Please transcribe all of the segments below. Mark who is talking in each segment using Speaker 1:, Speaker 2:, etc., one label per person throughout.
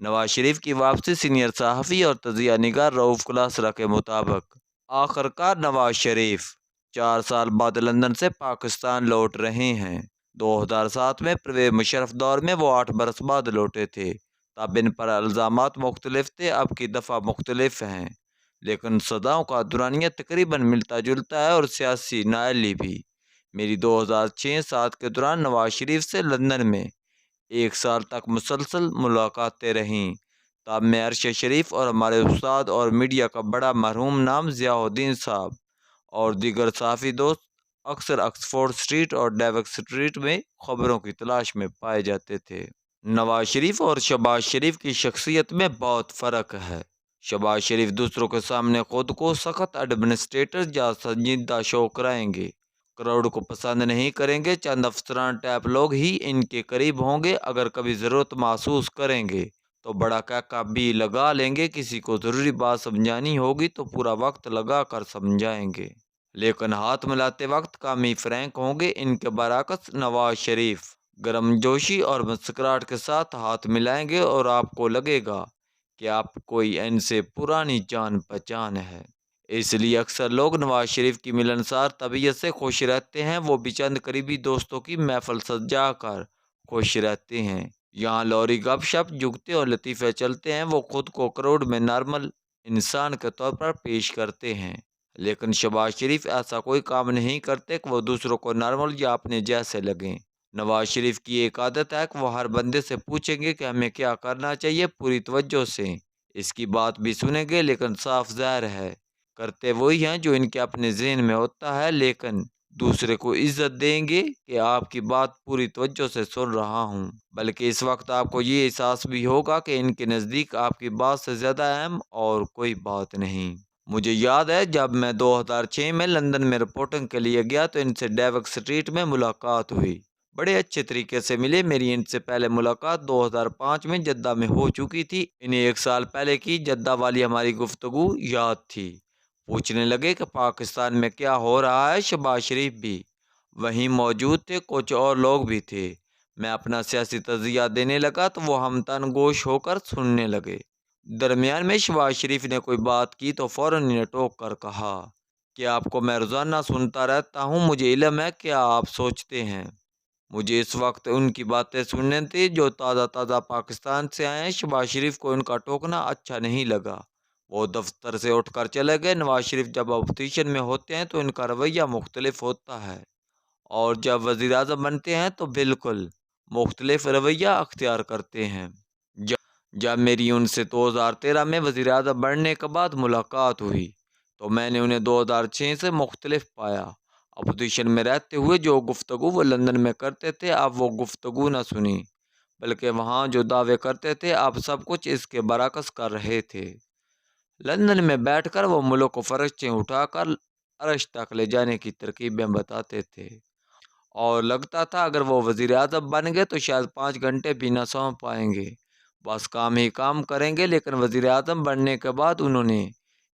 Speaker 1: नवाज शरीफ की वापसी सीनियर सहाफ़ी और तजिया निगार रऊफ़ कुलासरा के मुताबिक। आखिरकार नवाज शरीफ 4 साल बाद लंदन से पाकिस्तान लौट रहे हैं। 2007 में परवेज़ मुशर्रफ दौर में वो 8 बरस बाद लौटे थे। तब इन पर इल्ज़ामात मुख्तलिफ थे, अब की दफ़ा मुख्तलिफ हैं, लेकिन सदाओं का दुरानिया तकरीबन मिलता जुलता है और सियासी नाअहली भी। मेरी 2006-7 के दौरान नवाज शरीफ से लंदन में 1 साल तक मुसलसल मुलाकातें रहीं। तब मैं अरशद शरीफ और हमारे उस्ताद और मीडिया का बड़ा मरहूम नाम ज़ियाउद्दीन साहब और दीगर सहाफ़ी दोस्त अक्सर ऑक्सफोर्ड स्ट्रीट और डेविक स्ट्रीट में खबरों की तलाश में पाए जाते थे। नवाज शरीफ और शहबाज शरीफ की शख्सियत में बहुत फ़र्क है। शहबाज शरीफ दूसरों के सामने खुद को सख्त एडमिनिस्ट्रेटर या संजीदा शो कराएंगे, क्राउड को पसंद नहीं करेंगे। चंद अफसरान टाइप लोग ही इनके करीब होंगे। अगर कभी ज़रूरत महसूस करेंगे तो बड़ा काका भी लगा लेंगे। किसी को ज़रूरी बात समझानी होगी तो पूरा वक्त लगा कर समझाएंगे, लेकिन हाथ मिलाते वक्त कामी फ्रैंक होंगे। इनके बरअक्स नवाज शरीफ गर्मजोशी और मुस्कुराहट के साथ हाथ मिलाएंगे और आपको लगेगा कि आप कोई इनसे पुरानी जान पहचान है। इसलिए अक्सर लोग नवाज शरीफ की मिलनसार तबीयत से खुश रहते हैं। वो भी चंद करीबी दोस्तों की महफिल सजा कर खुश रहते हैं। यहाँ लौरी गपशप जुगते और लतीफ़े चलते हैं। वो खुद को करोड़ में नॉर्मल इंसान के तौर पर पेश करते हैं, लेकिन शहबाज शरीफ ऐसा कोई काम नहीं करते कि वो दूसरों को नॉर्मल या अपने जैसे लगें। नवाज शरीफ की एक आदत है कि वो हर बंदे से पूछेंगे कि हमें क्या करना चाहिए, पूरी तवज्जो से इसकी बात भी सुनेंगे, लेकिन साफ ज़ाहिर है करते वही हैं जो इनके अपने ज़हन में होता है, लेकिन दूसरे को इज्जत देंगे कि आपकी बात पूरी तवज्जो से सुन रहा हूँ। बल्कि इस वक्त आपको ये एहसास भी होगा कि इनके नज़दीक आपकी बात से ज़्यादा अहम और कोई बात नहीं। मुझे याद है जब मैं 2006 में लंदन में रिपोर्टिंग के लिए गया तो इनसे डेविक स्ट्रीट में मुलाकात हुई। बड़े अच्छे तरीके से मिले। मेरी इनसे पहले मुलाकात 2005 में जद्दा में हो चुकी थी। इन्हें 1 साल पहले की जद्दा वाली हमारी गुफ्तगू याद थी। पूछने लगे कि पाकिस्तान में क्या हो रहा है। शहबाज शरीफ भी वहीं मौजूद थे, कुछ और लोग भी थे। मैं अपना सियासी तज़िया देने लगा तो वो हमतन गोश होकर सुनने लगे। दरमियान में शहबाज शरीफ ने कोई बात की तो फ़ौरन इन्हें टोक कर कहा कि आपको मैं रोज़ाना सुनता रहता हूँ, मुझे इल्म है क्या आप सोचते हैं। मुझे इस वक्त उनकी बातें सुनने थी जो ताज़ा ताज़ा पाकिस्तान से आए हैं। शहबाज शरीफ को उनका टोकना अच्छा नहीं लगा। वो दफ्तर से उठकर चले गए। नवाज शरीफ जब अपोजिशन में होते हैं तो इनका रवैया मुख्तलिफ होता है, और जब वज़ीर आज़म बनते हैं तो बिल्कुल मुख्तलिफ रवैया अख्तियार करते हैं। जब जब मेरी उनसे 2013 में वज़ीर आज़म बनने के बाद मुलाकात हुई तो मैंने उन्हें 2006 से मुख्तलिफ पाया। अपोजिशन में रहते हुए जो गुफ्तगू वो लंदन में करते थे, अब वो गुफ्तगू न सुनी, बल्कि वहाँ जो दावे करते थे अब सब कुछ इसके बरअक्स कर रहे थे। लंदन में बैठकर वो मुल्क को फरशें उठाकर अरश तक ले जाने की तरकीबें बताते थे, और लगता था अगर वो वज़ीर आज़म बन गए तो शायद 5 घंटे भी न सो पाएंगे, बस काम ही काम करेंगे। लेकिन वज़ीर आज़म बनने के बाद उन्होंने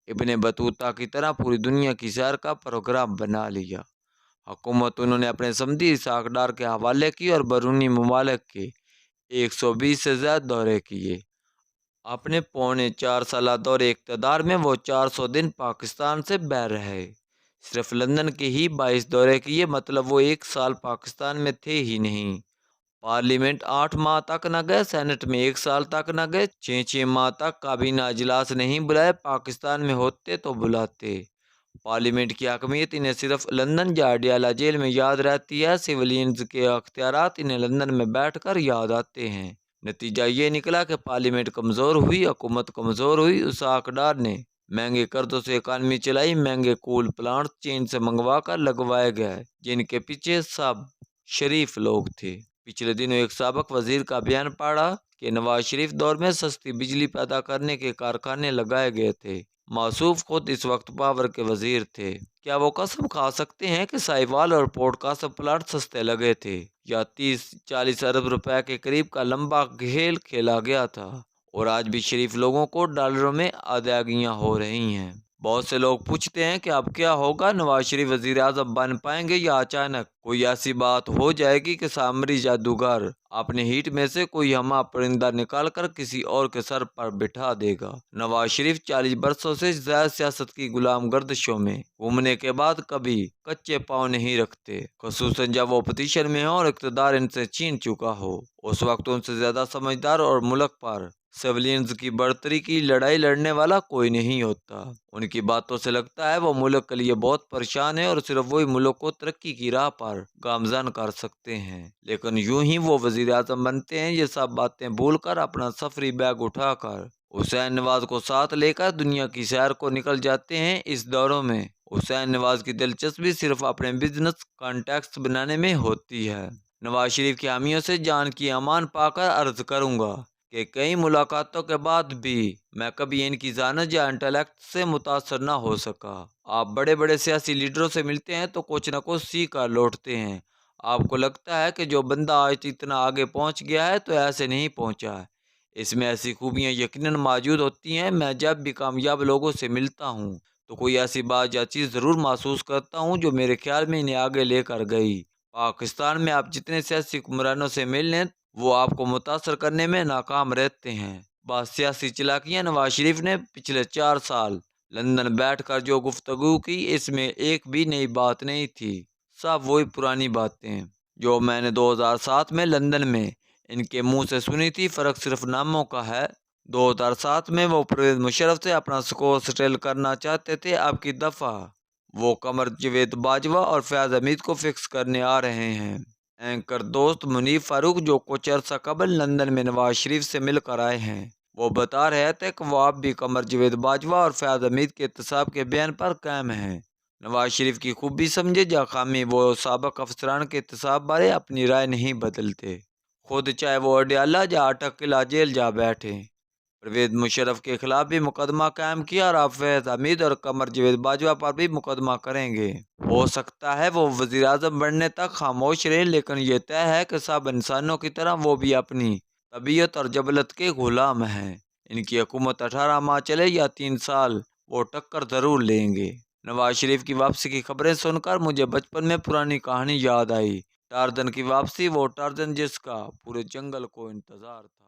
Speaker 1: इब्ने बतूता की तरह पूरी दुनिया की सैर का प्रोग्राम बना लिया। हुकूमत उन्होंने अपने समधी इसहाक डार के हवाले की और बैरूनी ममालिक के 120 से ज़्यादा दौरे किए। अपने पौने 4 साल दौरे इक़्तिदार में वो 400 दिन पाकिस्तान से बाहर रहे। सिर्फ लंदन के ही 22 दौरे किए, मतलब वो 1 साल पाकिस्तान में थे ही नहीं। पार्लियामेंट 8 माह तक न गए, सेनेट में 1 साल तक न गए, 6-6 माह तक काबीना इजलास नहीं बुलाए। पाकिस्तान में होते तो बुलाते। पार्लियामेंट की अहमियत इन्हें सिर्फ लंदन या अडियाला जेल में याद रहती है। सिविलियंस के अख्तियारात इन्हें लंदन में बैठ कर याद आते हैं। नतीजा ये निकला कि पार्लियामेंट कमज़ोर हुई, हुकूमत कमज़ोर हुई। इसहाक डार ने महंगे कर्जों से इकानमी चलाई। महंगे कूल प्लांट चीन से मंगवा कर लगवाए गए, जिनके पीछे सब शरीफ लोग थे। पिछले दिनों एक साबक वजीर का बयान पढ़ा कि नवाज शरीफ दौर में सस्ती बिजली पैदा करने के कारखाने लगाए गए थे। मासूफ खुद इस वक्त पावर के वजीर थे। क्या वो कसम खा सकते हैं कि साहिवाल और पोर्ट कासम प्लाट सस्ते लगे थे, या 30-40 अरब रुपए के करीब का लंबा खेल खेला गया था, और आज भी शरीफ लोगों को डॉलरों में अदायगियाँ हो रही हैं। बहुत से लोग पूछते हैं कि अब क्या होगा, नवाज शरीफ वजीर आजम बन पाएंगे या अचानक कोई ऐसी बात हो जाएगी कि सामरी जादूगर अपने हीट में से कोई हमा परिंदा निकाल कर किसी और के सर पर बिठा देगा। नवाज शरीफ 40 बरसों से ज्यादा सियासत की गुलाम गर्दिशों में घूमने के बाद कभी कच्चे पाँव नहीं रखते, खसूसन जब वो पोजीशन में हो और इक़्तिदार इनसे छीन चुका हो। उस वक्त उनसे ज्यादा समझदार और मुल्क पर सिविलियंस की बढ़तरी की लड़ाई लड़ने वाला कोई नहीं होता। उनकी बातों से लगता है वो मुल्क के लिए बहुत परेशान है और सिर्फ वही मुल्क को तरक्की की राह पर गामजन कर सकते हैं। लेकिन यूं ही वो वजीर आजम बनते हैं, ये सब बातें भूलकर अपना सफरी बैग उठाकर हुसैन नवाज को साथ लेकर दुनिया की सैर को निकल जाते हैं। इस दौरों में हुसैन नवाज की दिलचस्पी सिर्फ अपने बिजनेस कॉन्टैक्ट्स बनाने में होती है। नवाज शरीफ की हामियों से जान की अमान पाकर अर्ज करूंगा कि कई मुलाकातों के बाद भी मैं कभी इनकी जानत या इंटेलेक्ट से मुतासर ना हो सका। आप बड़े बड़े सियासी लीडरों से मिलते हैं तो कुछ न कुछ सीख कर लौटते हैं। आपको लगता है कि जो बंदा आज इतना आगे पहुंच गया है तो ऐसे नहीं पहुंचा है। इसमें ऐसी खूबियां यकीनन मौजूद होती हैं। मैं जब भी कामयाब लोगों से मिलता हूं तो कोई ऐसी बात या चीज़ ज़रूर महसूस करता हूं जो मेरे ख्याल में इन्हें आगे लेकर गई। पाकिस्तान में आप जितने सियासी हुक्मरानों से मिल लें वो आपको मुतासर करने में नाकाम रहते हैं। बस सियासी चालाकियाँ। नवाज शरीफ ने पिछले 4 साल लंदन बैठकर जो गुफ्तगू की, इसमें एक भी नई बात नहीं थी। सब वही पुरानी बातें जो मैंने 2007 में लंदन में इनके मुंह से सुनी थी। फ़र्क सिर्फ नामों का है। 2007 में वो परवेज़ मुशर्रफ से अपना स्कोर सेटल करना चाहते थे। अब की दफ़ा वो कमर जवेद बाजवा और फयाज हमीद को फिक्स करने आ रहे हैं। एंकर दोस्त मुनीफ फारूक, जो कुछ अर्सा कबल लंदन में नवाज शरीफ से मिलकर आए हैं, वो बता रहे थे कि वो आप भी कमर जवेद बाजवा और फयाज हमीद के एहतसाब के बयान पर कायम हैं। नवाज शरीफ की खूबी समझे या खामी, वो साबक अफसरान के एहतसाब बारे अपनी राय नहीं बदलते, खुद चाहे वो अडयाला या अटक किला जेल जा बैठे। परवेज मुशर्रफ के खिलाफ भी मुकदमा कायम किया और अब फैज़ हमीद और कमर जवेद बाजवा पर भी मुकदमा करेंगे। हो सकता है वो वज़ीर आज़म बनने तक खामोश रहे, लेकिन ये तय है कि सब इंसानों की तरह वो भी अपनी तबीयत और जबलत के गुलाम हैं। इनकी हुकूमत 18 माह चले या 3 साल, वो टक्कर ज़रूर लेंगे। नवाज शरीफ की वापसी की खबरें सुनकर मुझे बचपन में पुरानी कहानी याद आई। टार्जन की वापसी, वो टार्जन जिसका पूरे जंगल को इंतज़ार था।